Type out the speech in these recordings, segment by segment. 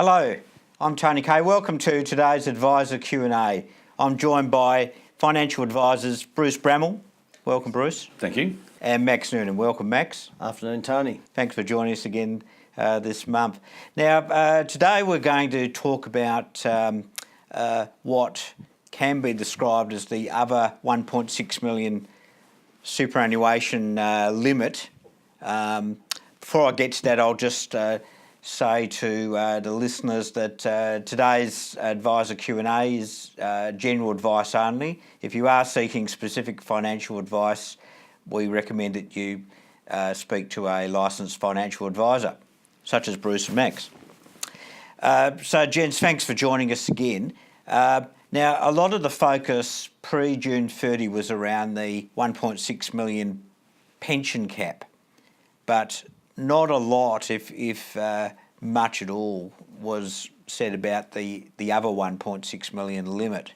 Hello, I'm Tony Kay. Welcome to today's Advisor Q&A. I'm joined by financial advisors Bruce Bramall. Welcome, Bruce. Thank you. And Max Noonan. Welcome, Max. Afternoon, Tony. Thanks for joining us again this month. Now, today we're going to talk about what can be described as the other 1.6 million superannuation limit. Before I get to that, I'll just say to the listeners that today's Advisor Q&A is general advice only. If you are seeking specific financial advice, we recommend that you speak to a licensed financial advisor, such as Bruce and Max. So, gents, thanks for joining us again. Now, a lot of the focus pre-June 30 was around the 1.6 million pension cap, but not a lot, if much at all, was said about the other 1.6 million limit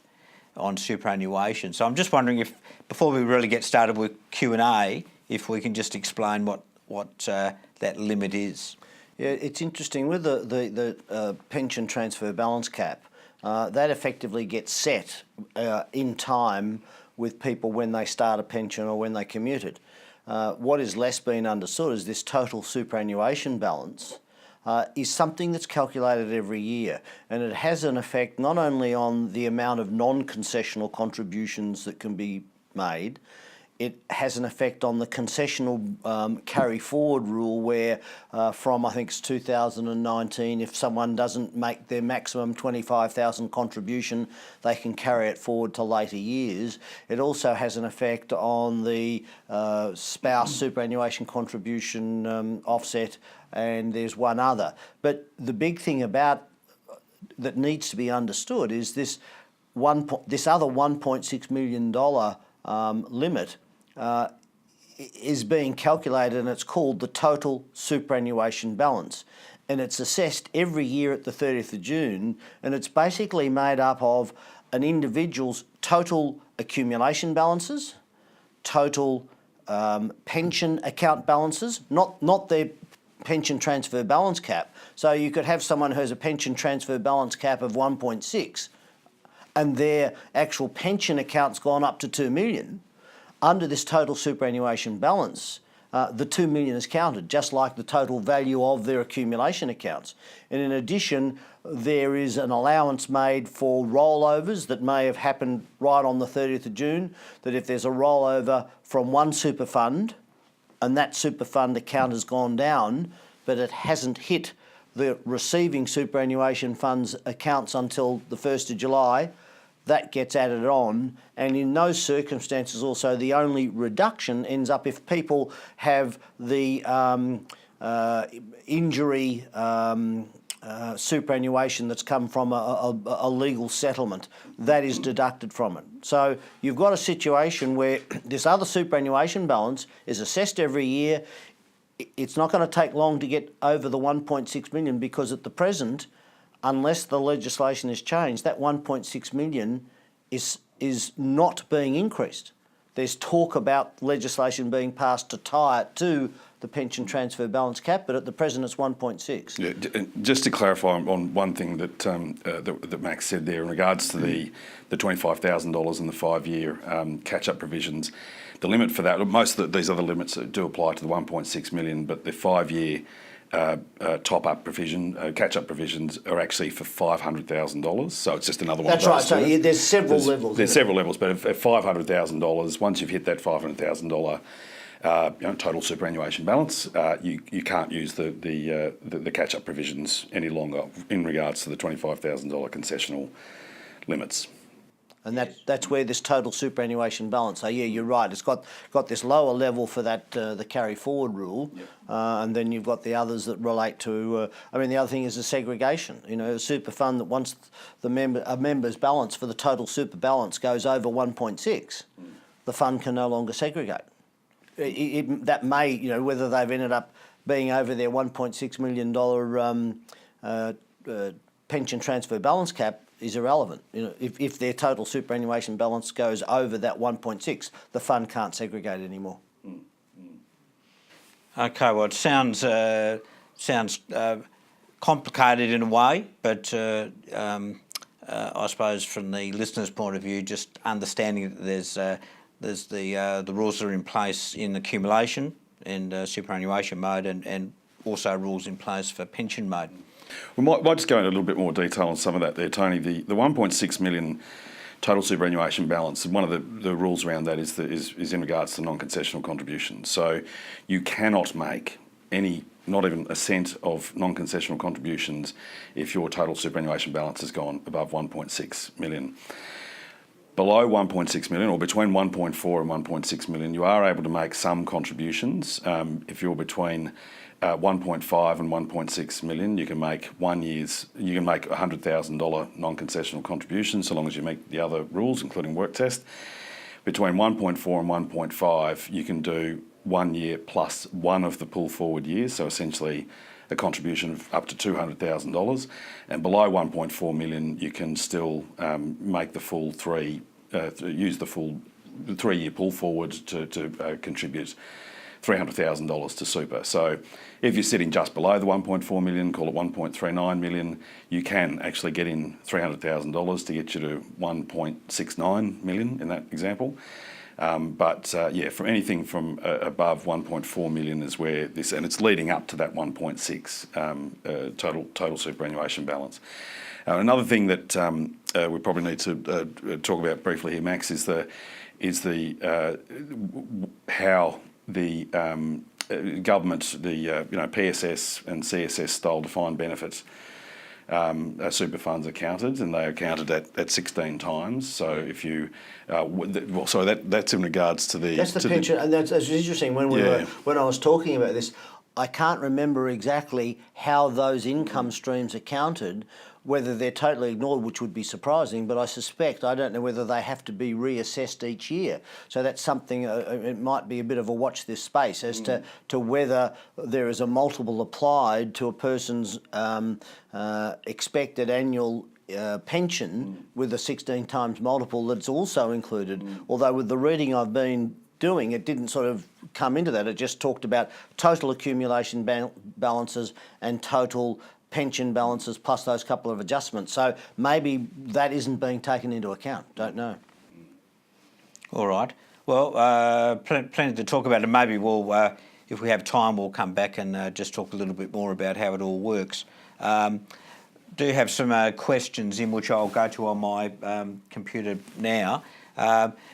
on superannuation. So I'm just wondering if, before we really get started with Q&A, if we can just explain what that limit is. Yeah, it's interesting with the pension transfer balance cap. That effectively gets set in time with people when they start a pension or when they commute it. What is less been understood is this total superannuation balance is something that's calculated every year, and it has an effect not only on the amount of non-concessional contributions that can be made. It has an effect on the concessional carry forward rule where from I think it's 2019, if someone doesn't make their maximum 25,000 contribution, they can carry it forward to later years. It also has an effect on the spouse superannuation contribution offset, and there's one other. But the big thing about that needs to be understood is this other $1.6 million limit is being calculated, and it's called the total superannuation balance, and it's assessed every year at the 30th of June, and it's basically made up of an individual's total accumulation balances, total pension account balances, not their pension transfer balance cap. So you could have someone who has a pension transfer balance cap of 1.6 and their actual pension account's gone up to 2 million. Under this total superannuation balance, the 2 million is counted, just like the total value of their accumulation accounts. And in addition, there is an allowance made for rollovers that may have happened right on the 30th of June, that if there's a rollover from one super fund and that super fund account has gone down, but it hasn't hit the receiving superannuation funds accounts until the 1st of July, that gets added on, and in those circumstances also the only reduction ends up if people have the injury superannuation that's come from a legal settlement. That is deducted from it. So you've got a situation where this other superannuation balance is assessed every year. It's not going to take long to get over the 1.6 million because at the present, unless the legislation is changed, that 1.6 million is not being increased. There's talk about legislation being passed to tie it to the pension transfer balance cap, but at the present it's 1.6. Yeah, just to clarify on one thing that Max said there in regards to the $25,000 and the 5-year catch-up provisions, the limit for that, most of these other limits do apply to the 1.6 million, but the 5-year top-up provision, catch-up provisions are actually for $500,000. So it's just another one. That's right. So there's several levels. There's several levels, but at $500,000, once you've hit that $500,000 total superannuation balance, you can't use the catch-up provisions any longer in regards to the $25,000 concessional limits. And that's where this total superannuation balance. So yeah, you're right. It's got this lower level for that the carry forward rule, yep. And then you've got the others that relate to. The other thing is the segregation. You know, a super fund that once a member's balance for the total super balance goes over 1.6, the fund can no longer segregate. That may, whether they've ended up being over their $1.6 million pension transfer balance cap is irrelevant. If their total superannuation balance goes over that 1.6, the fund can't segregate anymore. Okay, well, it sounds complicated in a way, but I suppose from the listener's point of view, just understanding that there's the rules that are in place in accumulation and superannuation mode, and also rules in place for pension mode. We might just go into a little bit more detail on some of that there, Tony. The 1.6 million total superannuation balance, one of the rules around that is in regards to non-concessional contributions. So you cannot make any, not even a cent of non-concessional contributions if your total superannuation balance has gone above 1.6 million. Below 1.6 million, or between 1.4 and 1.6 million, you are able to make some contributions. If you're between 1.5 and 1.6 million, you can make $100,000 non-concessional contributions, so long as you meet the other rules, including work test. Between 1.4 and 1.5, you can do 1 year plus one of the pull forward years, so essentially a contribution of up to $200,000. And below 1.4 million, you can still make the full use the full 3 year pull forward to contribute $300,000 to super. So if you're sitting just below the 1.4 million, call it 1.39 million, you can actually get in $300,000 to get you to 1.69 million in that example. From anything from above 1.4 million is where this, and it's leading up to that 1.6 total superannuation balance. Another thing that we probably need to talk about briefly here, Max, is how the government, PSS and CSS style defined benefits super funds are counted, and they are counted at 16 times. So if you, that's in regards to the... That's the pension, and that's interesting. When I was talking about this, I can't remember exactly how those income streams are counted, whether they're totally ignored, which would be surprising, but I suspect, I don't know whether they have to be reassessed each year. So that's something, it might be a bit of a watch this space as to whether there is a multiple applied to a person's expected annual pension with a 16 times multiple that's also included. Although with the reading I've been doing, it didn't sort of come into that. It just talked about total accumulation balances and total pension balances plus those couple of adjustments. So maybe that isn't being taken into account. Don't know. All right. Well, plenty to talk about, and maybe we'll, if we have time, we'll come back and just talk a little bit more about how it all works. Do have some questions in which I'll go to on my computer now.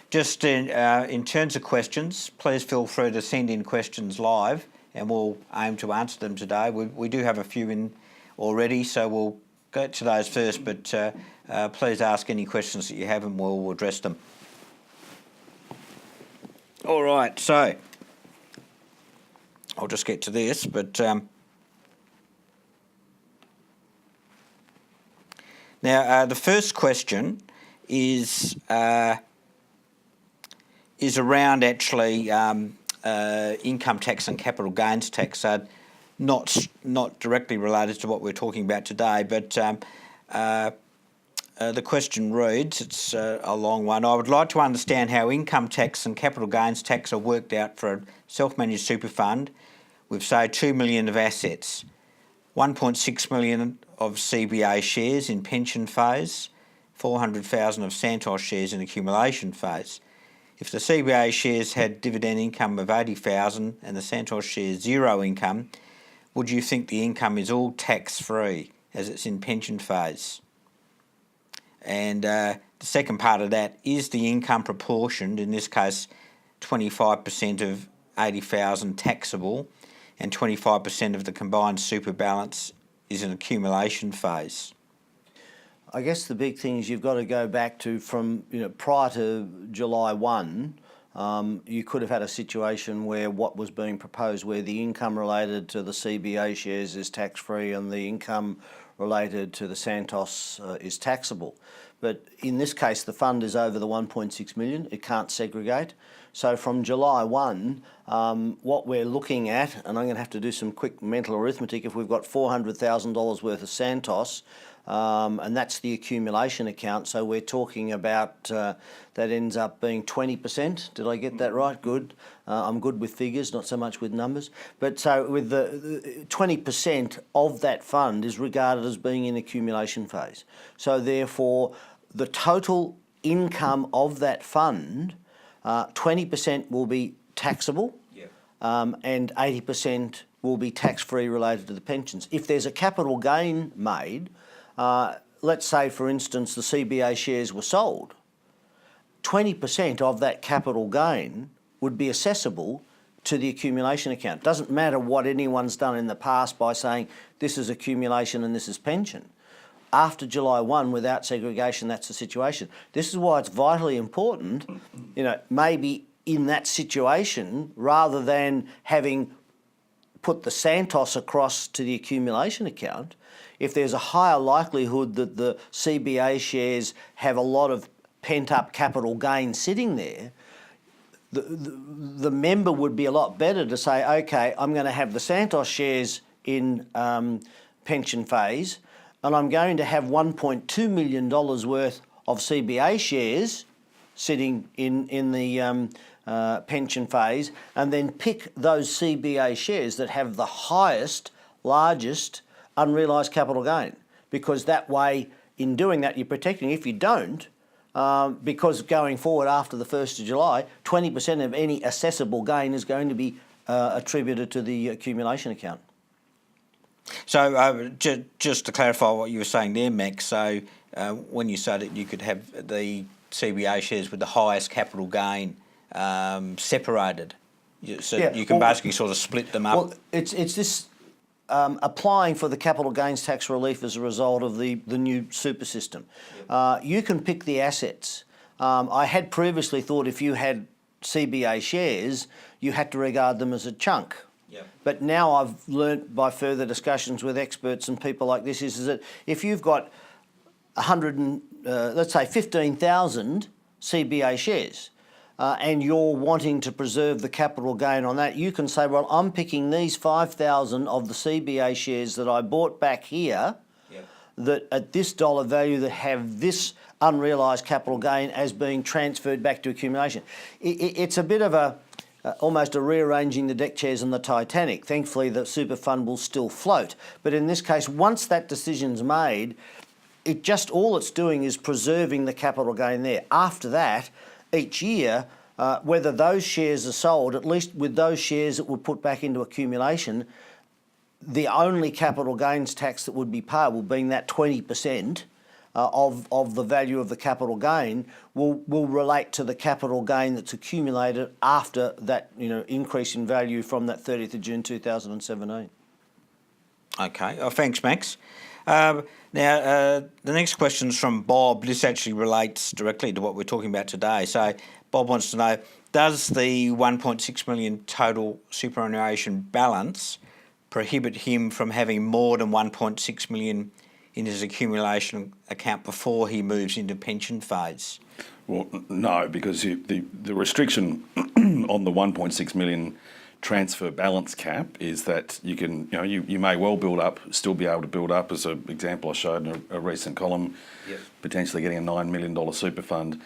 Just in terms of questions, please feel free to send in questions live, and we'll aim to answer them today. We do have a few in already, so we'll go to those first, but please ask any questions that you have and we'll address them. All right, so I'll just get to this, but now the first question is around actually income tax and capital gains tax. Not directly related to what we're talking about today, but the question reads, it's a long one. I would like to understand how income tax and capital gains tax are worked out for a self-managed super fund with, say, 2 million of assets, 1.6 million of CBA shares in pension phase, 400,000 of Santos shares in accumulation phase. If the CBA shares had dividend income of 80,000 and the Santos shares zero income, would you think the income is all tax-free as it's in pension phase? And the second part of that, is the income proportioned, in this case 25% of 80,000 taxable and 25% of the combined super balance is an accumulation phase? I guess the big thing is you've got to go back to from prior to July 1, you could have had a situation where what was being proposed, where the income related to the CBA shares is tax-free and the income related to the Santos is taxable. But in this case, the fund is over the 1.6 million. It can't segregate. So from July 1, what we're looking at, and I'm going to have to do some quick mental arithmetic, if we've got $400,000 worth of Santos, and that's the accumulation account, so we're talking about that ends up being 20%. Did I get that right? Good. I'm good with figures, not so much with numbers. But so with the 20% of that fund is regarded as being in accumulation phase. So therefore, the total income of that fund, 20% will be taxable, and 80% will be tax-free related to the pensions. If there's a capital gain made, let's say, for instance, the CBA shares were sold, 20% of that capital gain would be assessable to the accumulation account. Doesn't matter what anyone's done in the past by saying this is accumulation and this is pension. After July 1, without segregation, that's the situation. This is why it's vitally important, maybe in that situation, rather than having put the Santos across to the accumulation account, if there's a higher likelihood that the CBA shares have a lot of pent-up capital gain sitting there, the member would be a lot better to say, okay, I'm going to have the Santos shares in pension phase, and I'm going to have $1.2 million worth of CBA shares sitting in the pension phase, and then pick those CBA shares that have the highest, largest unrealised capital gain. Because that way, in doing that, you're protecting. If you don't, because going forward after the 1st of July, 20% of any assessable gain is going to be attributed to the accumulation account. So just to clarify what you were saying there, Max, so when you said that you could have the CBA shares with the highest capital gain separated, so you can basically sort of split them up. Well, it's this applying for the capital gains tax relief as a result of the new super system. You can pick the assets. I had previously thought if you had CBA shares, you had to regard them as a chunk. But now I've learnt by further discussions with experts and people like this is that if you've got let's say 15,000 CBA shares, and you're wanting to preserve the capital gain on that, you can say, well, I'm picking these 5,000 of the CBA shares that I bought back here, that at this dollar value that have this unrealised capital gain as being transferred back to accumulation. It's a bit of almost a rearranging the deck chairs on the Titanic. Thankfully, the super fund will still float. But in this case, once that decision's made, all it's doing is preserving the capital gain there. After that, each year, whether those shares are sold, at least with those shares that were put back into accumulation, the only capital gains tax that would be payable, being that 20% of the value of the capital gain, will relate to the capital gain that's accumulated after that increase in value from that 30th of June 2017. Okay, thanks, Max. Now, the next question is from Bob. This actually relates directly to what we're talking about today. So Bob wants to know, does the 1.6 million total superannuation balance prohibit him from having more than 1.6 million in his accumulation account before he moves into pension phase? Well, no, because the restriction on the 1.6 million transfer balance cap is that you can, you may well still be able to build up, as an example I showed in a recent column, potentially getting a $9 million super fund.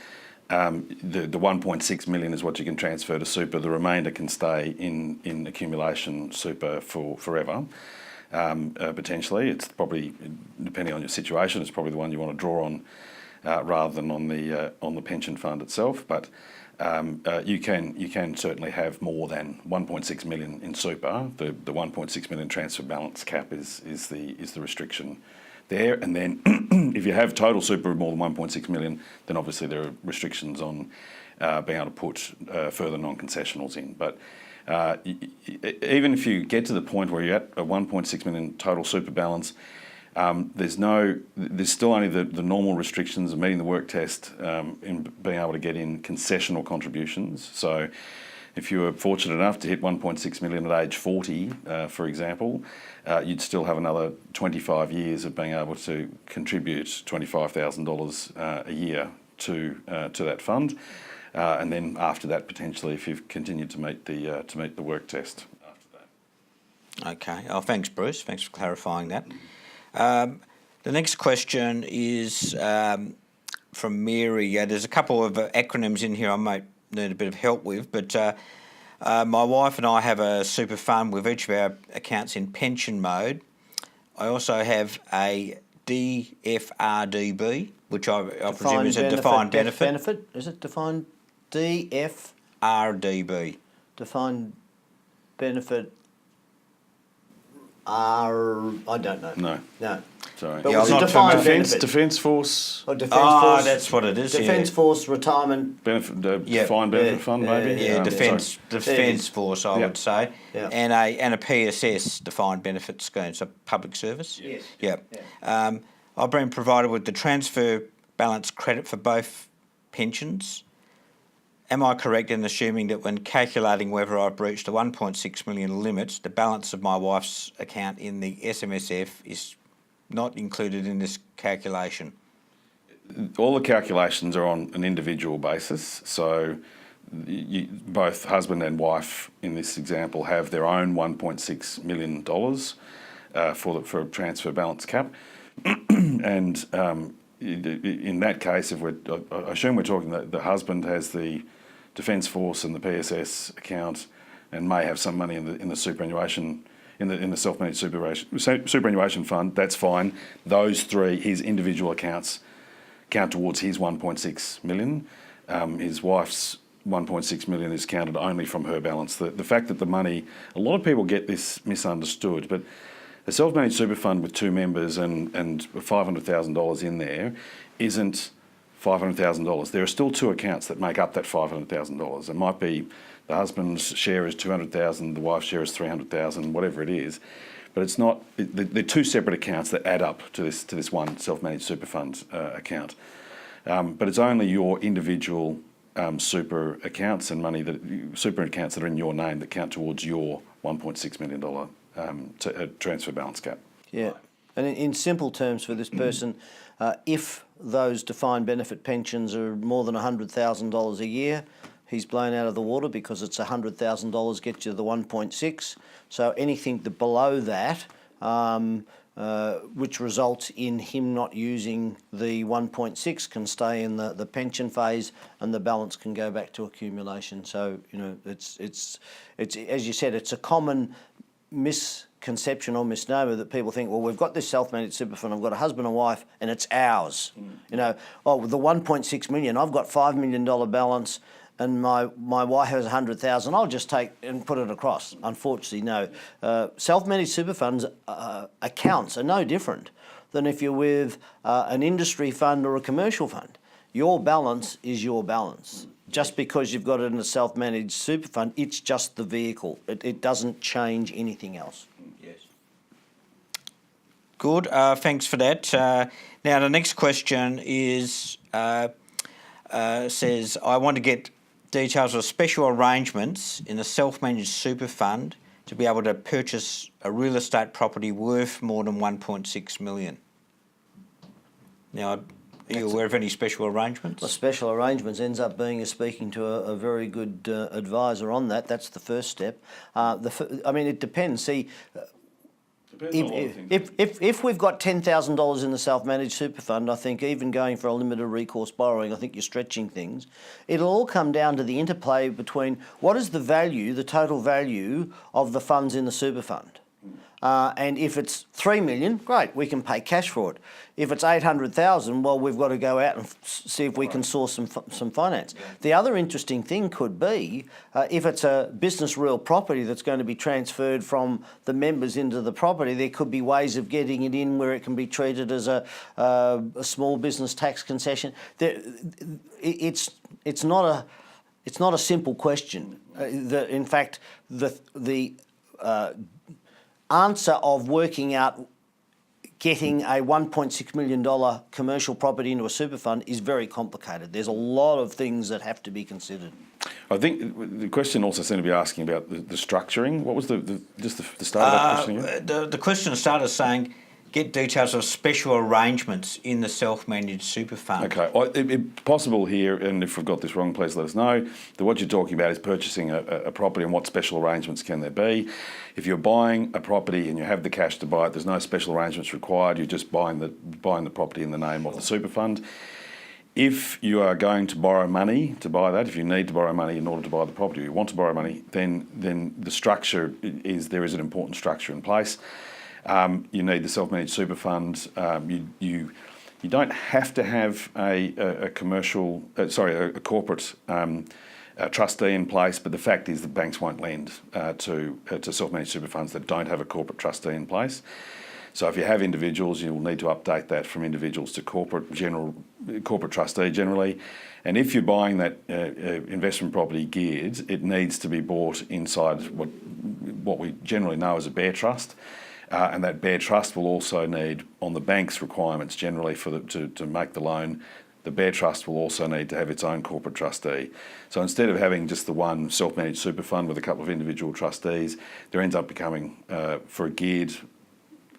The 1.6 million is what you can transfer to super. The remainder can stay in accumulation super for forever. Potentially, it's probably, depending on your situation, it's probably the one you want to draw on rather than on the pension fund itself. But you can certainly have more than 1.6 million in super. The 1.6 million transfer balance cap is the restriction there. And then if you have total super of more than 1.6 million, then obviously there are restrictions on being able to put further non-concessionals in. But even if you get to the point where you're at a 1.6 million total super balance, there's still only the normal restrictions of meeting the work test in being able to get in concessional contributions. So if you were fortunate enough to hit 1.6 million at age 40, for example, you'd still have another 25 years of being able to contribute $25,000 a year to that fund. and then after that, potentially, if you've continued to meet the work test after that. Okay. Oh, thanks, Bruce. Thanks for clarifying that. The next question is from Mary. There's a couple of acronyms in here I might need a bit of help with, but my wife and I have a super fund with each of our accounts in pension mode. I also have a DFRDB, which I presume is a defined benefit. Is it defined DF? RDB. Defined benefit R. I don't know. No. Sorry. But Yeah, was I'm it not defined familiar. benefit? Defence Force Or Defence Oh, Force? that's what it is. Defence Force retirement. benefit, defined benefit fund, maybe. Yeah, Sorry. Defence Force, I would say, Yeah. and a PSS, defined benefit scheme, so public service. Yes. Yeah. I've been provided with the transfer balance credit for both pensions. Am I correct in assuming that when calculating whether I've breached the 1.6 million limit, the balance of my wife's account in the SMSF is not included in this calculation? All the calculations are on an individual basis. So both husband and wife in this example have their own $1.6 million for a transfer balance cap. And in that case, I assume we're talking that the husband has the Defence Force and the PSS account, and may have some money in the superannuation, in the self-managed superannuation fund. That's fine. Those three, his individual accounts, count towards his 1.6 million. His wife's 1.6 million is counted only from her balance. The fact that the money, a lot of people get this misunderstood, but a self-managed super fund with two members and $500,000 in there isn't $500,000. There are still two accounts that make up that $500,000. It might be the husband's share is $200,000, the wife's share is $300,000, whatever it is. But it's not. They're two separate accounts that add up to this one self-managed super fund account. But it's only your individual super accounts and super accounts that are in your name that count towards your $1.6 million transfer balance cap. Yeah. And in simple terms for this person, if those defined benefit pensions are more than $100,000 a year, he's blown out of the water because it's $100,000 gets you the 1.6. So anything below that, which results in him not using the 1.6, can stay in the pension phase, and the balance can go back to accumulation. So it's as you said, it's a common misconception or misnomer that people think, well, we've got this self-managed super fund, I've got a husband and wife, and it's ours. The 1.6 million, I've got $5 million balance, and my wife has 100,000. I'll just take and put it across. Unfortunately, no. Self-managed super funds accounts are no different than if you're with an industry fund or a commercial fund. Your balance is your balance. Just because you've got it in a self-managed super fund, it's just the vehicle. It doesn't change anything else. Yes. Good. Thanks for that. Now, the next question is says, I want to get details of special arrangements in a self-managed super fund to be able to purchase a real estate property worth more than 1.6 million. Now, are you aware of any special arrangements? Well, special arrangements ends up being speaking to a very good advisor on that. That's the first step. It depends. See, if we've got $10,000 in the self-managed super fund, I think even going for a limited recourse borrowing, I think you're stretching things. It'll all come down to the interplay between what is the value, the total value of the funds in the super fund. And if it's $3 million, great, we can pay cash for it. If it's $800,000, well, we've got to go out and see if we can source some finance. Yeah. The other interesting thing could be if it's a business real property that's going to be transferred from the members into the property, there could be ways of getting it in where it can be treated as a small business tax concession. It's not a simple question. In fact, the answer of working out getting a $1.6 million commercial property into a super fund is very complicated. There's a lot of things that have to be considered. I think the question also seemed to be asking about the structuring. What was the start of that question again? The question started saying, get details of special arrangements in the self-managed super fund. Okay, well, it's possible here, and if we've got this wrong, please let us know, that what you're talking about is purchasing a property and what special arrangements can there be. If you're buying a property and you have the cash to buy it, there's no special arrangements required, you're just buying the property in the name of the super fund. If you are going to borrow money to buy that, if you need to borrow money in order to buy the property, or you want to borrow money, then the structure is, there is an important structure in place. You need the self-managed super fund. You don't have to have a corporate trustee in place, but the fact is that banks won't lend to self-managed super funds that don't have a corporate trustee in place. So if you have individuals, you'll need to update that from individuals to corporate trustee generally. And if you're buying that investment property geared, it needs to be bought inside what we generally know as a bare trust. And that bare trust will also need, on the bank's requirements generally to make the loan, the bare trust will also need to have its own corporate trustee. So instead of having just the one self-managed super fund with a couple of individual trustees, there ends up becoming, for a geared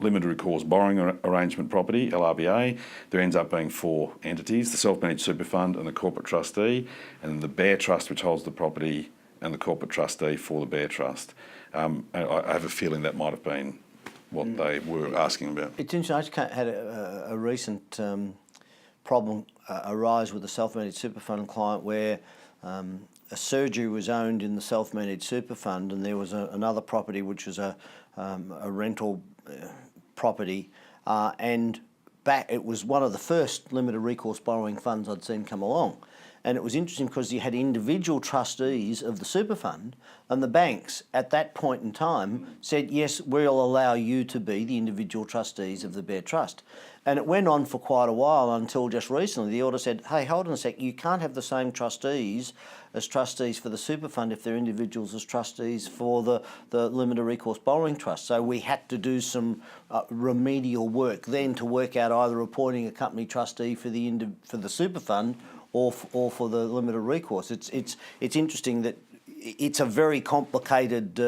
limited recourse borrowing arrangement property, LRBA, there ends up being 4 entities, the self-managed super fund and the corporate trustee, and the bare trust which holds the property and the corporate trustee for the bare trust. I have a feeling that might have been what they were asking about. It's interesting. I just had a recent problem arise with a self-managed super fund client where a surgery was owned in the self-managed super fund, and there was another property which was a rental property, and it was one of the first limited recourse borrowing funds I'd seen come along. And it was interesting because you had individual trustees of the super fund, and the banks at that point in time said, yes, we'll allow you to be the individual trustees of the bare trust. And it went on for quite a while until just recently the order said, hey, hold on a sec, you can't have the same trustees as trustees for the super fund if they're individuals as trustees for the limited recourse borrowing trust. So we had to do some remedial work then to work out either appointing a company trustee for the super fund or for the limited recourse. It's interesting that it's a very complicated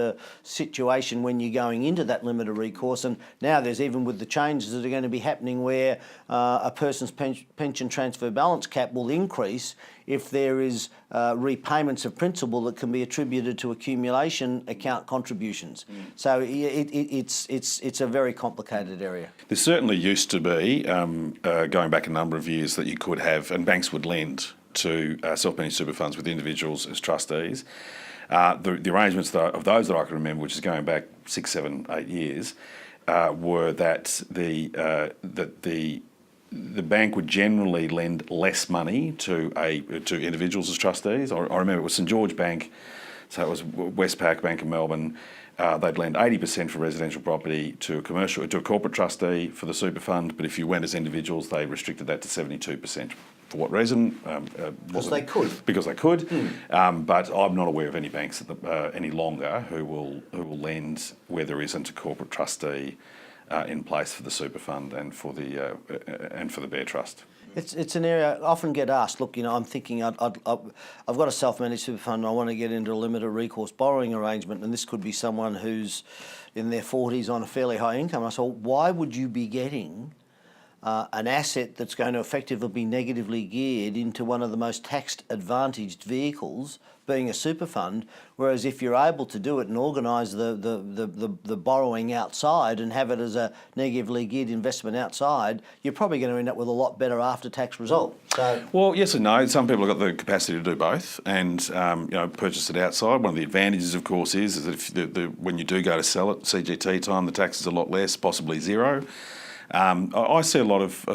situation when you're going into that limited recourse, and now there's, even with the changes that are going to be happening, where a person's pension transfer balance cap will increase if there is repayments of principal that can be attributed to accumulation account contributions. So it's a very complicated area. There certainly used to be, going back a number of years, that you could have, and banks would lend to self-managed super funds with individuals as trustees. The arrangements of those that I can remember, which is going back 6, 7, 8 years, were that the bank would generally lend less money to individuals as trustees. I remember it was St George Bank, so it was Westpac Bank of Melbourne. They'd lend 80% for residential property to a corporate trustee for the super fund, but if you went as individuals, they restricted that to 72%. For what reason? Because they could. Because they could. But I'm not aware of any banks any longer who will lend where there isn't a corporate trustee in place for the super fund and for the bare trust. It's an area I often get asked. Look, I'm thinking I've got a self-managed super fund and I want to get into a limited recourse borrowing arrangement, and this could be someone who's in their 40s on a fairly high income. And I said, why would you be getting an asset that's going to effectively be negatively geared into one of the most tax advantaged vehicles, being a super fund, whereas if you're able to do it and organise the borrowing outside and have it as a negatively geared investment outside, you're probably going to end up with a lot better after-tax result. So, well, yes and no. Some people have got the capacity to do both and purchase it outside. One of the advantages, of course, is that if when you do go to sell it, CGT time, the tax is a lot less, possibly zero. I see a lot of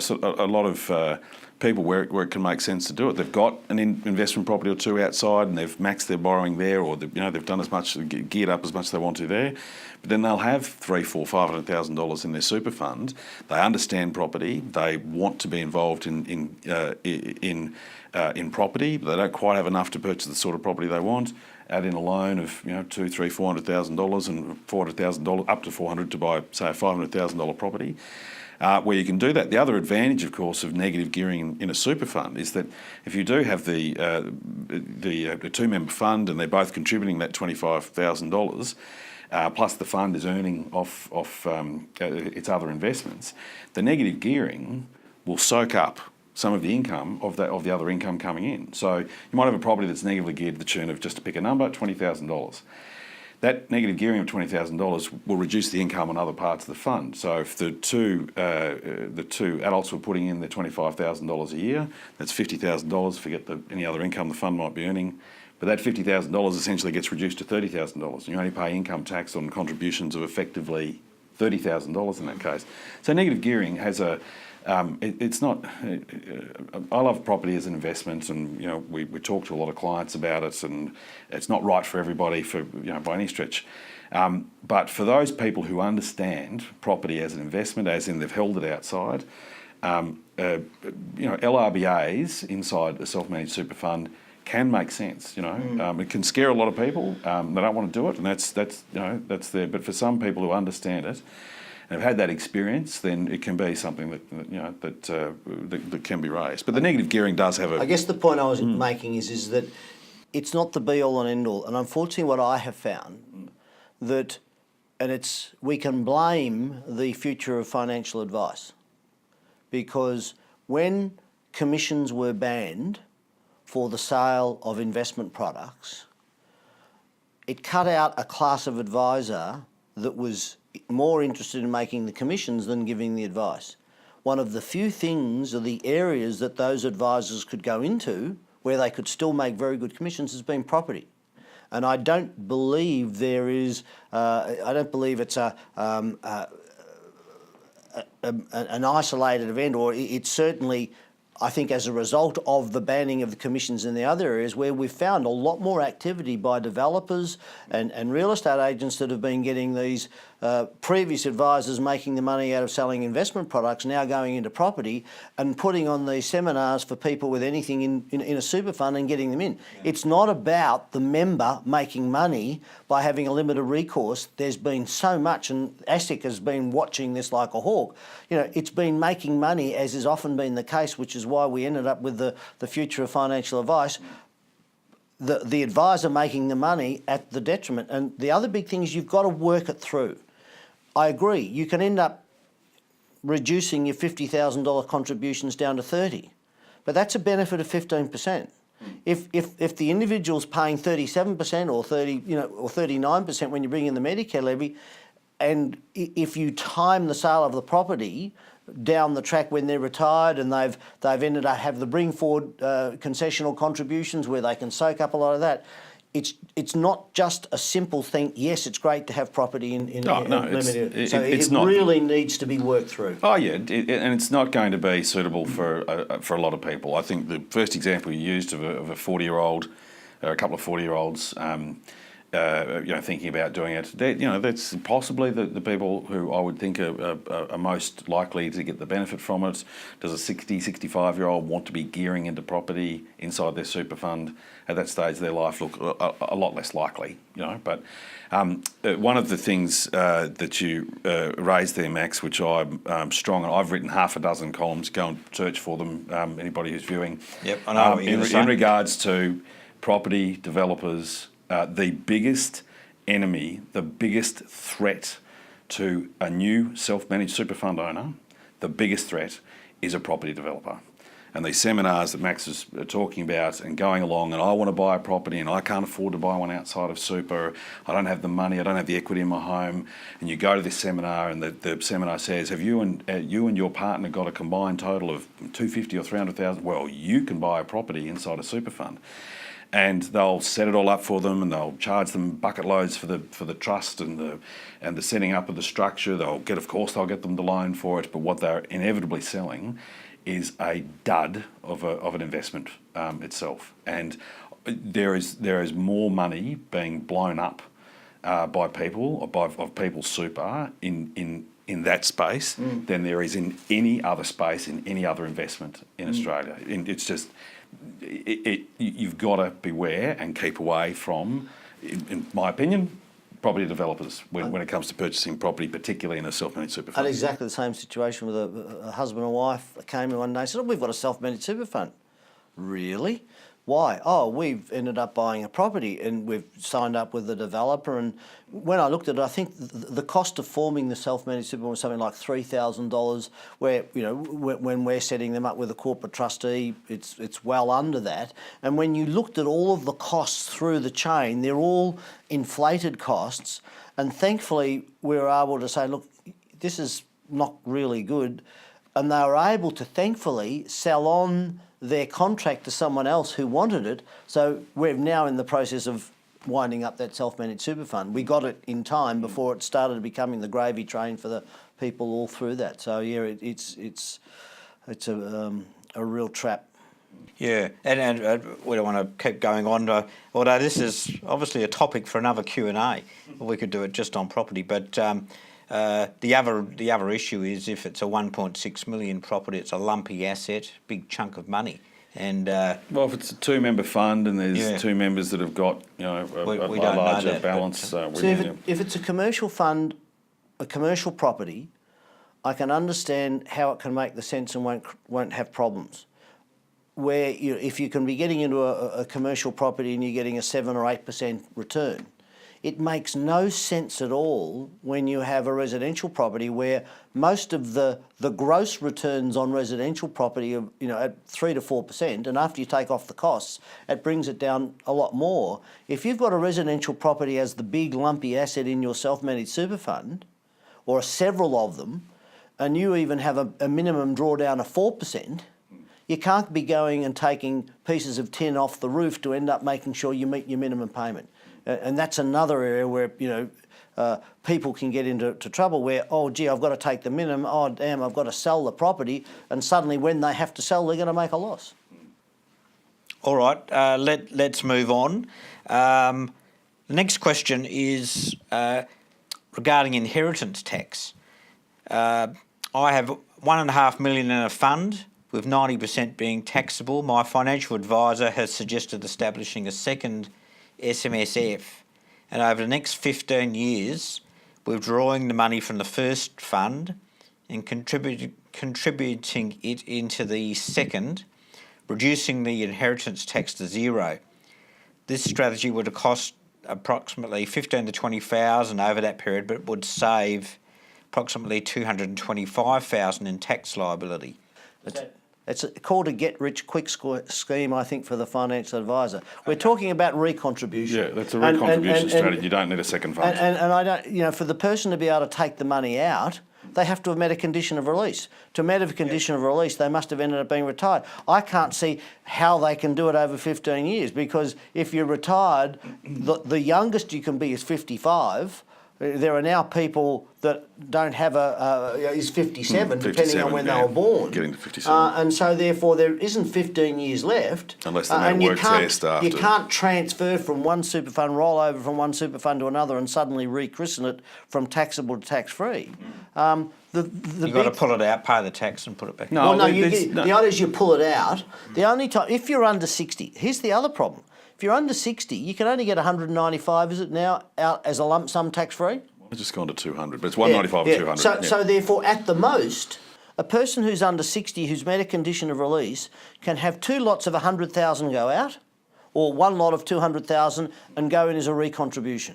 people where it can make sense to do it. They've got an investment property or two outside, and they've maxed their borrowing there, or they've done as much, geared up as much as they want to there. But then they'll have $300,000, $400,000, $500,000 in their super fund. They understand property. They want to be involved in property, but they don't quite have enough to purchase the sort of property they want. Add in a loan of $200,000, $300,000, $400,000 and $400,000 up to $400,000 to buy, say, a $500,000 property. Where you can do that. The other advantage, of course, of negative gearing in a super fund is that if you do have the two-member fund and they're both contributing that $25,000, plus the fund is earning off its other investments, the negative gearing will soak up some of the income of the other income coming in. So you might have a property that's negatively geared to the tune of, just to pick a number, $20,000. That negative gearing of $20,000 will reduce the income on other parts of the fund. So if the two adults were putting in their $25,000 a year, that's $50,000. Forget any other income the fund might be earning. But that $50,000 essentially gets reduced to $30,000. You only pay income tax on contributions of effectively $30,000 in that case. So negative gearing has a it's not. I love property as an investment, and we talk to a lot of clients about it, and it's not right for everybody by any stretch. But for those people who understand property as an investment, as in they've held it outside, LRBAs inside a self-managed super fund can make sense. It can scare a lot of people. They don't want to do it, and that's there. But for some people who understand it and have had that experience, then it can be something that can be raised. But the negative gearing does have I guess the point I was making is that it's not the be all and end all. And unfortunately, what I have found we can blame the future of financial advice, because when commissions were banned for the sale of investment products, it cut out a class of advisor that was more interested in making the commissions than giving the advice. One of the few things, or the areas that those advisors could go into where they could still make very good commissions, has been property. And I don't believe there is. I don't believe it's an isolated event, or it's certainly, I think, as a result of the banning of the commissions in the other areas, where we've found a lot more activity by developers and real estate agents that have been getting these previous advisors making the money out of selling investment products, now going into property and putting on these seminars for people with anything in a super fund and getting them in. Yeah. It's not about the member making money by having a limited recourse. There's been so much, and ASIC has been watching this like a hawk. It's been making money, as has often been the case, which is why we ended up with the future of financial advice. The advisor making the money at the detriment. And the other big thing is you've got to work it through. I agree. You can end up reducing your $50,000 contributions down to 30, but that's a benefit of 15%. If the individual's paying 37% or 39% when you bring in the Medicare levy, and if you time the sale of the property down the track when they're retired and they've ended up have the bring forward concessional contributions where they can soak up a lot of that. It's not just a simple thing. Yes, it's great to have property in limited. It really needs to be worked through. Oh yeah, and it's not going to be suitable for a lot of people. I think the first example you used of a 40-year-old, or a couple of 40-year-olds, thinking about doing it. That's possibly the people who I would think are most likely to get the benefit from it. Does a 60, 65-year-old want to be gearing into property inside their super fund at that stage of their life? Look, a lot less likely, But one of the things that you raised there, Max, which I'm strong on, I've written half a dozen columns. Go and search for them. Anybody who's viewing. Yep, I know what you're going to say. In regards to property developers. The biggest enemy, the biggest threat to a new self-managed super fund owner, the biggest threat is a property developer. And these seminars that Max is talking about and going along, and I want to buy a property and I can't afford to buy one outside of super, I don't have the money, I don't have the equity in my home, and you go to this seminar and the seminar says, have you and your partner got a combined total of $250,000 or $300,000? Well, you can buy a property inside a super fund. And they'll set it all up for them, and they'll charge them bucket loads for the trust and the setting up of the structure. They'll get them the loan for it. But what they're inevitably selling is a dud of an investment itself. And there is more money being blown up by people or of people's super in that space than there is in any other space in any other investment in Australia. And it's just. You've got to beware and keep away from, in my opinion, property developers when it comes to purchasing property, particularly in a self-managed super fund. I had exactly the same situation with a husband and wife that came in one day and said, we've got a self-managed super fund. Really? Why? Oh, we've ended up buying a property and we've signed up with the developer. And when I looked at it, I think the cost of forming the self-managed super was something like $3,000. Where when we're setting them up with a corporate trustee, it's well under that. And when you looked at all of the costs through the chain, they're all inflated costs. And thankfully, we were able to say, look, this is not really good. And they were able to thankfully sell on their contract to someone else who wanted it. So we're now in the process of winding up that self-managed super fund. We got it in time before it started becoming the gravy train for the people all through that. So yeah, it's a real trap. Yeah, and we don't want to keep going on, although this is obviously a topic for another Q&A. We could do it just on property, but the other issue is if it's a 1.6 million property, it's a lumpy asset, big chunk of money. And well, if it's a two-member fund and there's two members that have got a larger balance, so if it's a commercial fund, a commercial property, I can understand how it can make the sense and won't have problems. Where if you can be getting into a commercial property and you're getting a 7 or 8% return, it makes no sense at all when you have a residential property where most of the gross returns on residential property are at 3 to 4%, and after you take off the costs, it brings it down a lot more. If you've got a residential property as the big lumpy asset in your self-managed super fund, or several of them, and you even have a minimum drawdown of 4%, you can't be going and taking pieces of tin off the roof to end up making sure you meet your minimum payment. And that's another area where, people can get into trouble where, oh, gee, I've got to take the minimum, oh, damn, I've got to sell the property, and suddenly when they have to sell, they're going to make a loss. All right, let's move on. The next question is regarding inheritance tax. I have $1.5 million in a fund, with 90% being taxable. My financial advisor has suggested establishing a second SMSF, and over the next 15 years, withdrawing the money from the first fund and contributing it into the second, reducing the inheritance tax to zero. This strategy would have cost approximately $15,000 to $20,000 over that period, but would save approximately $225,000 in tax liability. It's called a get-rich-quick scheme, I think, for the financial advisor. We're talking about recontribution. Yeah, that's a recontribution strategy. You don't need a second fund. And I don't, for the person to be able to take the money out, they have to have met a condition of release. To met a condition of release, they must have ended up being retired. I can't see how they can do it over 15 years, because if you're retired, the youngest you can be is 55. There are now people that don't have is 57, depending on when they were born. Getting to 57. And so therefore there isn't 15 years left. Unless they make a work test after. You can't transfer from one super fund, roll over from one super fund to another and suddenly rechristen it from taxable to tax-free. You've got to pull it out, pay the tax and put it back. The idea is you pull it out. The only time, if you're under 60, here's the other problem. If you're under 60, you can only get 195, is it now, out as a lump sum tax-free? It's just gone to 200, but it's 195 or 200. So therefore, at the most, a person who's under 60 who's met a condition of release can have two lots of 100,000 go out, or one lot of 200,000 and go in as a recontribution.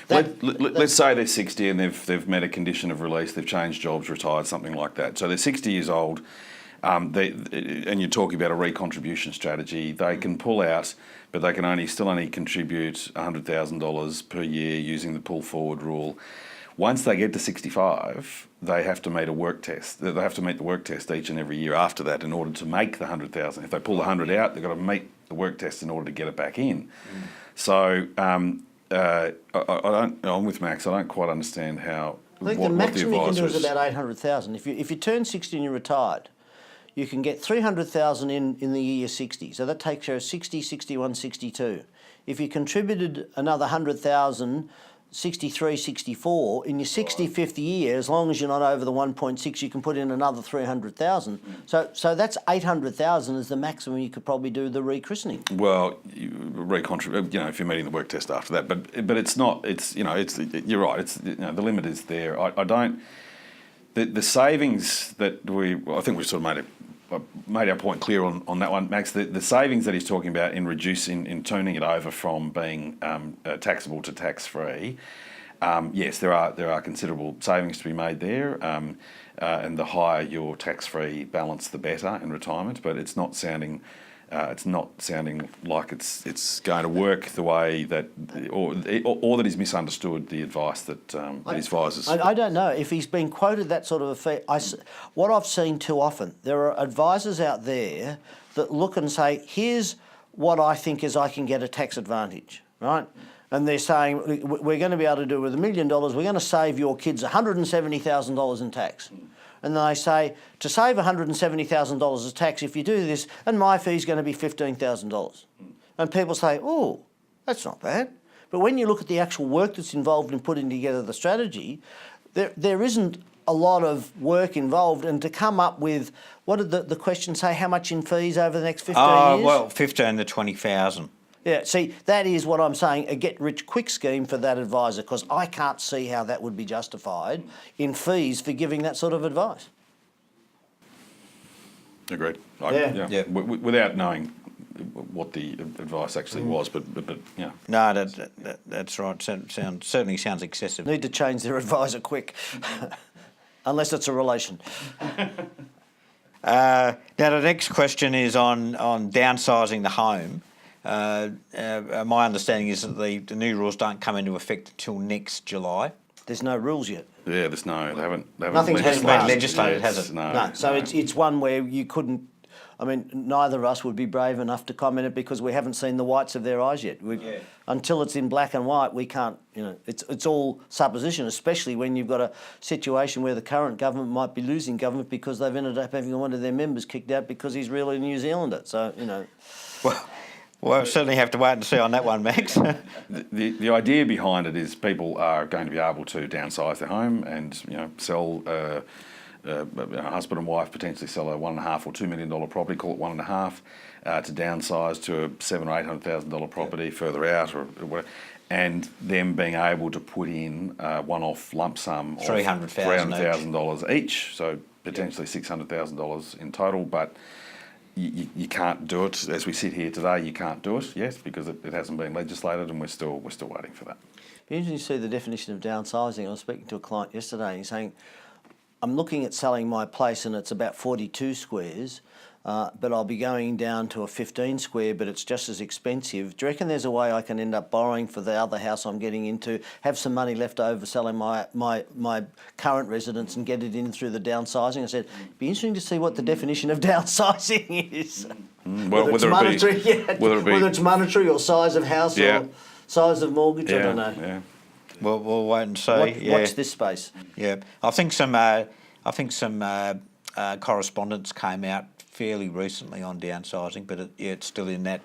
Let's say they're 60 and they've met a condition of release, they've changed jobs, retired, something like that. So they're 60 years old, and you're talking about a recontribution strategy. They can pull out, but they can still only contribute $100,000 per year using the pull forward rule. Once they get to 65, they have to meet a work test. They have to meet the work test each and every year after that in order to make the 100,000. If they pull the 100 out, they've got to meet the work test in order to get it back in. So I'm with Max. I don't quite understand how. I think the maximum you can do is about 800,000. If you turn 60 and you're retired, you can get 300,000 in the year 60. So that takes you to 60, 61, 62. If you contributed another 100,000, 63, 64, in your 65th year, as long as you're not over the 1.6, you can put in another 300,000. So that's 800,000 is the maximum you could probably do the rechristening. Well, if you're meeting the work test after that, but it's not. You're right. The limit is there. I don't. The savings that I think we've sort of made a made our point clear on that one, Max. The savings that he's talking about in reducing, in turning it over from being taxable to tax-free, yes, there are considerable savings to be made there, and the higher your tax-free balance, the better in retirement. But it's not sounding like it's going to work the way that, or that he's misunderstood the advice that his advisors. I don't know if he's been quoted that sort of a fee. What I've seen too often, there are advisors out there that look and say, "Here's what I think is I can get a tax advantage," right? And they're saying, "We're going to be able to do it with $1 million. We're going to save your kids $170,000 in tax." And then they say, to save $170,000 of tax, if you do this, and my fee's going to be $15,000. And people say, oh, that's not bad. But when you look at the actual work that's involved in putting together the strategy, there isn't a lot of work involved. And to come up with, what did the question say, how much in fees over the next 15 years? Well, 15 to 20,000. Yeah, see, that is what I'm saying, a get-rich-quick scheme for that advisor, because I can't see how that would be justified in fees for giving that sort of advice. Agreed. Yeah. Without knowing what the advice actually was, but yeah. No, that's right. Certainly sounds excessive. Need to change their advisor quick, unless it's a relation. Now, the next question is on downsizing the home. My understanding is that the new rules don't come into effect until next July. There's no rules yet. Yeah, they haven't. Nothing's been legislated, has it? No. So it's one where you couldn't. I mean, neither of us would be brave enough to comment it because we haven't seen the whites of their eyes yet. Until it's in black and white, we can't. It's all supposition, especially when you've got a situation where the current government might be losing government because they've ended up having one of their members kicked out because he's really a New Zealander. So Well, we'll certainly have to wait and see on that one, Max. The idea behind it is people are going to be able to downsize their home and sell. A husband and wife potentially sell a $1.5 or $2 million property, call it $1.5, to downsize to a $700,000 or $800,000 property further out, or whatever, and them being able to put in a one-off lump sum of $300,000 each, so potentially $600,000 in total. But you can't do it as we sit here today. You can't do it yet because it hasn't been legislated, and we're still waiting for that. It'd be interesting to see the definition of downsizing. I was speaking to a client yesterday, and he's saying, I'm looking at selling my place and it's about 42 squares, but I'll be going down to a 15 square, but it's just as expensive. Do you reckon there's a way I can end up borrowing for the other house I'm getting into, have some money left over selling my current residence and get it in through the downsizing? I said, it'd be interesting to see what the definition of downsizing is. Well, whether it's monetary or size of house or size of mortgage, I don't know. Yeah. We'll wait and see. Watch this space. Yeah, I think some correspondence came out fairly recently on downsizing, but it's still in that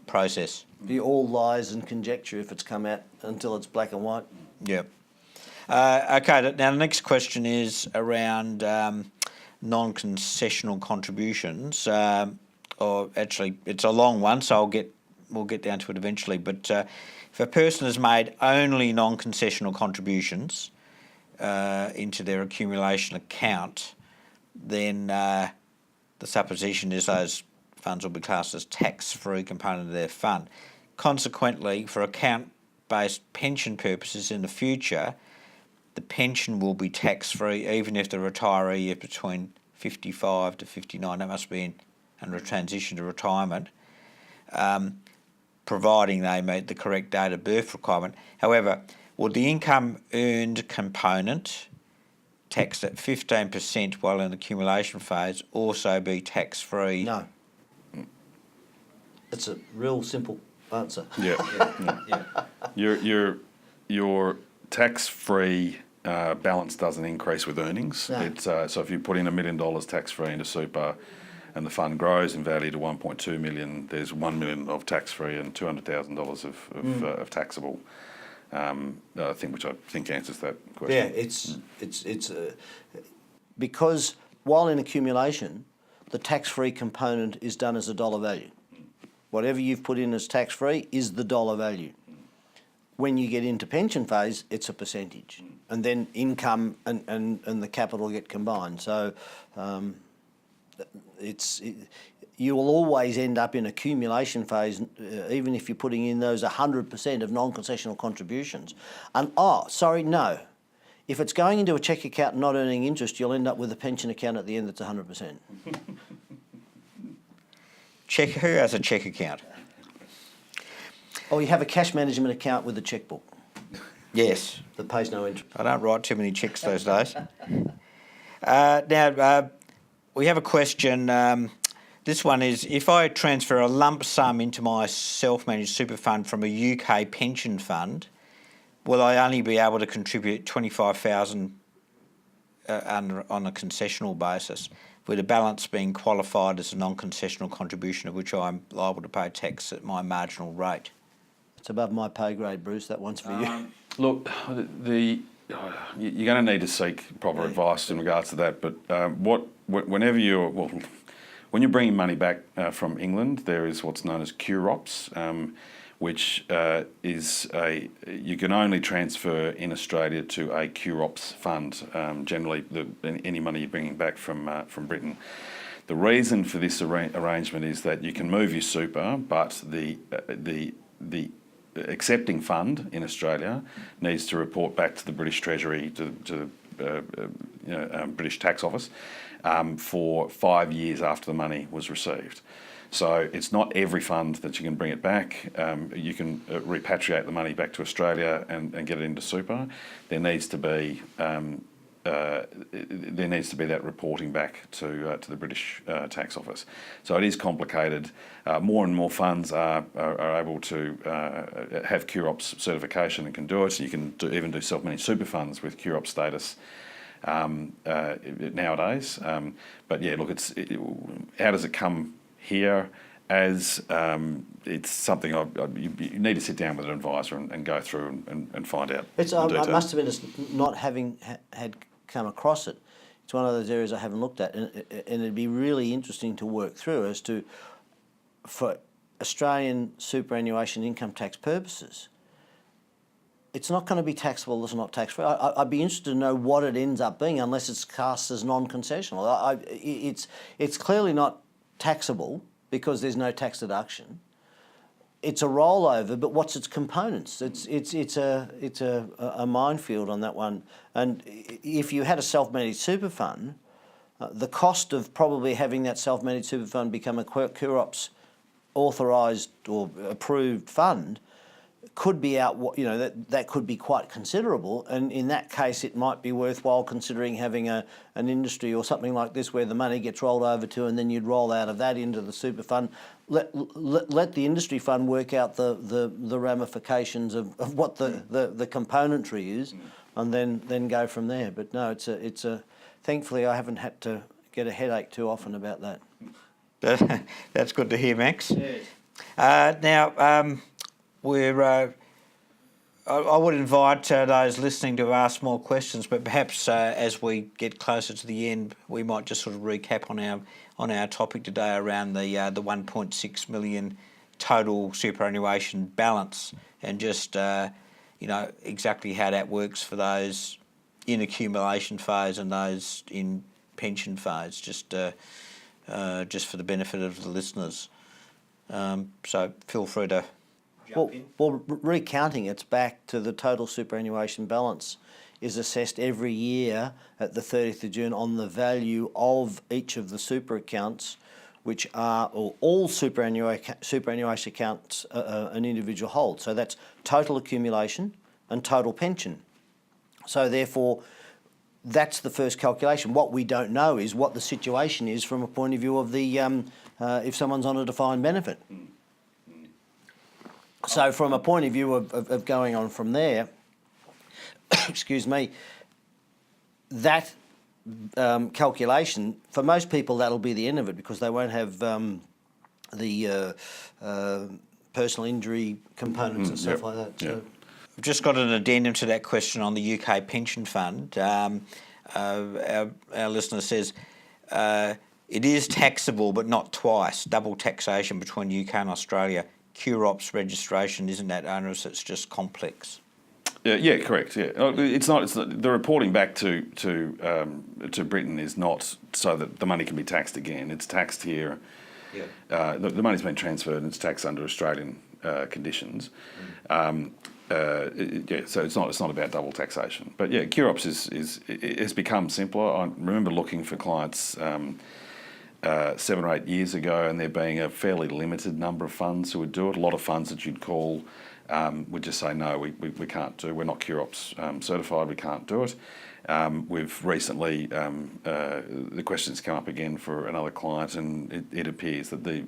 process. Be all lies and conjecture if it's come out until it's black and white. Yeah. Okay. Now the next question is around non-concessional contributions. Or actually, it's a long one, so we'll get down to it eventually. But if a person has made only non-concessional contributions into their accumulation account, then the supposition is those funds will be classed as tax-free component of their fund. Consequently, for account-based pension purposes in the future, the pension will be tax-free even if the retiree is between 55 to 59. That must be under a transition to retirement. Providing they meet the correct date of birth requirement. However, will the income earned component, taxed at 15% while in the accumulation phase, also be tax-free? No. It's a real simple answer. Your tax-free balance doesn't increase with earnings. No. It's so if you put in $1 million tax-free into super, and the fund grows in value to 1.2 million, there's 1 million of tax-free and $200,000 of taxable. Which I think answers that question. Yeah, it's because while in accumulation, the tax-free component is done as a dollar value. Whatever you've put in as tax-free is the dollar value. When you get into pension phase, it's a percentage, and then income and the capital get combined. So. you will always end up in accumulation phase, even if you're putting in those 100% of non-concessional contributions. And no. If it's going into a cheque account and not earning interest, you'll end up with a pension account at the end that's 100%. Who has a cheque account? Or you have a cash management account with a chequebook Yes. that pays no interest. I don't write too many cheques those days. Now, we have a question. This one is, if I transfer a lump sum into my self-managed super fund from a UK pension fund, will I only be able to contribute $25,000 on a concessional basis, with the balance being qualified as a non-concessional contribution of which I'm liable to pay tax at my marginal rate? It's above my pay grade, Bruce. That one's for you. Look, you're going to need to seek proper advice in regards to that. But when you're bringing money back from England, there is what's known as QROPS, which is you can only transfer in Australia to a QROPS fund. Generally, any money you're bringing back from Britain. The reason for this arrangement is that you can move your super, but the accepting fund in Australia needs to report back to the British Treasury, to the British Tax Office, for 5 years after the money was received. So it's not every fund that you can bring it back. You can repatriate the money back to Australia and get it into super. There needs to be that reporting back to the British Tax Office. So it is complicated. More and more funds are able to have QROPS certification and can do it. So you can even do self-managed super funds with QROPS status nowadays. But yeah, look, how does it come here? As it's something you need to sit down with an advisor and go through and find out. I must admit, it's not having had come across it. It's one of those areas I haven't looked at, and it'd be really interesting to work through as to, for Australian superannuation income tax purposes, it's not going to be taxable, it's not tax-free. I'd be interested to know what it ends up being, unless it's cast as non-concessional. It's clearly not taxable because there's no tax deduction. It's a rollover, but what's its components? It's a minefield on that one. And if you had a self-managed super fund, the cost of probably having that self-managed super fund become a QROPS authorised or approved fund could be that could be quite considerable, and in that case it might be worthwhile considering having an industry or something like this where the money gets rolled over to, and then you'd roll out of that into the super fund. Let the industry fund work out the ramifications of what the componentry is, and then go from there. But no, it's a thankfully I haven't had to get a headache too often about that. That's good to hear, Max. Yes. Now, I would invite those listening to ask more questions, but perhaps as we get closer to the end, we might just sort of recap on our topic today around the 1.6 million total superannuation balance, and just exactly how that works for those in accumulation phase and those in pension phase, just for the benefit of the listeners. So feel free to jump in. Well, recounting it's back to the total superannuation balance is assessed every year at the 30th of June on the value of each of the super accounts, which are all superannuation accounts an individual holds. So that's total accumulation and total pension. So therefore, that's the first calculation. What we don't know is what the situation is from a point of view of the if someone's on a defined benefit. So from a point of view of going on from there, excuse me, that calculation, for most people that'll be the end of it, because they won't have the personal injury components and stuff like that. So. I've just got an addendum to that question on the UK pension fund. Our listener says, it is taxable but not twice, double taxation between UK and Australia. QROPS registration isn't that onerous, it's just complex. Yeah, correct. Yeah, it's not. The reporting back to Britain is not so that the money can be taxed again. It's taxed here. Yeah. The money's been transferred and it's taxed under Australian conditions. So it's not about double taxation. But yeah, QROPS has become simpler. I remember looking for clients 7 or 8 years ago, and there being a fairly limited number of funds who would do it. A lot of funds that you'd call would just say, no, we can't do. We're not QROPS certified. We can't do it. We've recently the questions come up again for another client, and it appears that the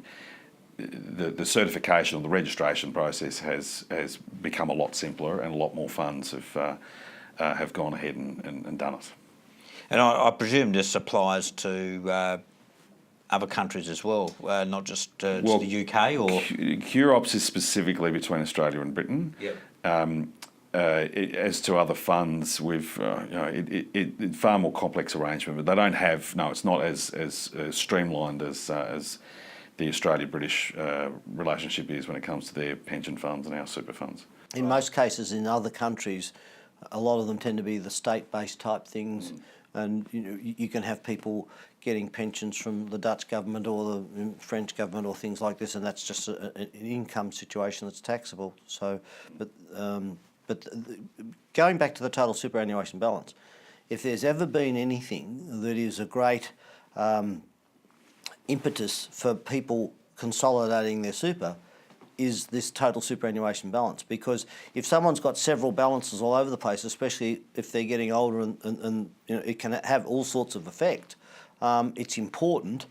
certification or the registration process has become a lot simpler, and a lot more funds have gone ahead and done it. And I presume this applies to other countries as well, not just to the UK, or QROPS is specifically between Australia and Britain. Yep. As to other funds, we've it's far more complex arrangement, but they don't have. No, it's not as streamlined as the Australia-British relationship is when it comes to their pension funds and our super funds. In most cases, in other countries, a lot of them tend to be the state-based type things, and you can have people getting pensions from the Dutch government or the French government or things like this, and that's just an income situation that's taxable. So, but going back to the total superannuation balance, if there's ever been anything that is a great impetus for people consolidating their super, is this total superannuation balance. Because if someone's got several balances all over the place, especially if they're getting older and it can have all sorts of effect, it's important,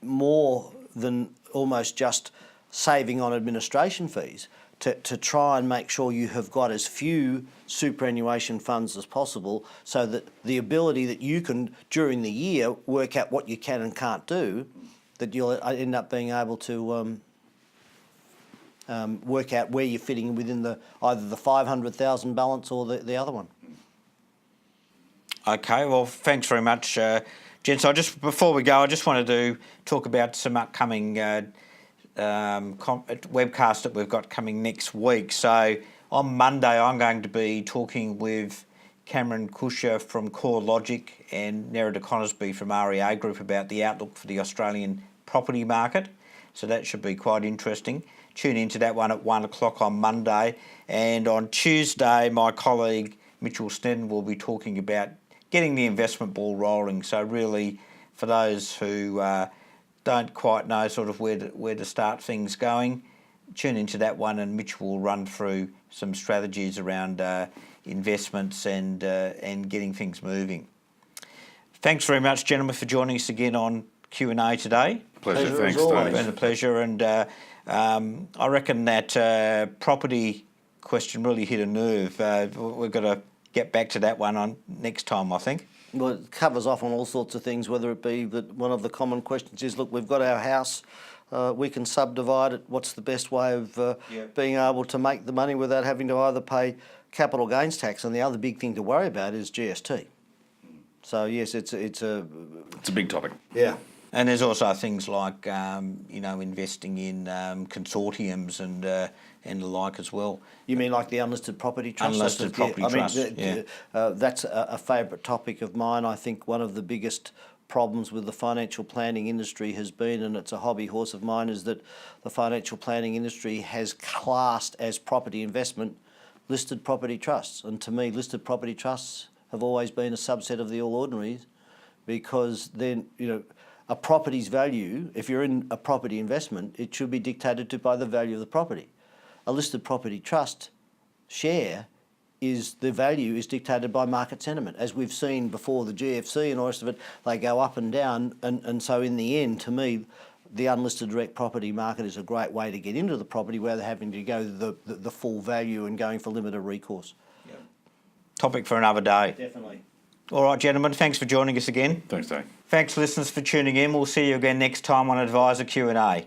more than almost just saving on administration fees, to try and make sure you have got as few superannuation funds as possible, so that the ability that you can, during the year, work out what you can and can't do, that you'll end up being able to work out where you're fitting within either the 500,000 balance or the other one. Okay, well, thanks very much, gents. Before we go, I just wanted to talk about some upcoming webcasts that we've got coming next week. So on Monday, I'm going to be talking with Cameron Cusher from CoreLogic and Nerida Conisbee from REA Group about the outlook for the Australian property market. So that should be quite interesting. Tune into that one at 1 o'clock on Monday. And on Tuesday, my colleague Mitchell Snedden will be talking about getting the investment ball rolling. So really, for those who don't quite know sort of where to start things going, tune into that one, and Mitch will run through some strategies around investments and getting things moving. Thanks very much, gentlemen, for joining us again on Q&A today. Pleasure. Thanks, as always. Tony. It's been a pleasure, and I reckon that property question really hit a nerve. We've got to get back to that one on next time, I think. Well, it covers off on all sorts of things, whether it be that one of the common questions is, look, we've got our house, we can subdivide it. What's the best way of being able to make the money without having to either pay capital gains tax? And the other big thing to worry about is GST. So yes, it's a big topic. Yeah. And there's also things like investing in consortiums and the like as well. You mean like the unlisted property trust? Unlisted property trust. That's a favourite topic of mine. I think one of the biggest problems with the financial planning industry has been, and it's a hobby horse of mine, is that the financial planning industry has classed as property investment listed property trusts. And to me, listed property trusts have always been a subset of the All Ordinaries, because then, a property's value, if you're in a property investment, it should be dictated to by the value of the property. A listed property trust share the value is dictated by market sentiment. As we've seen before the GFC and all the rest of it, they go up and down, and so in the end, to me, the unlisted direct property market is a great way to get into the property without having to go the full value and going for limited recourse. Yep. Topic for another day. Definitely. All right, gentlemen, thanks for joining us again. Thanks, Dave. Thanks, listeners, for tuning in. We'll see you again next time on Advisor Q&A.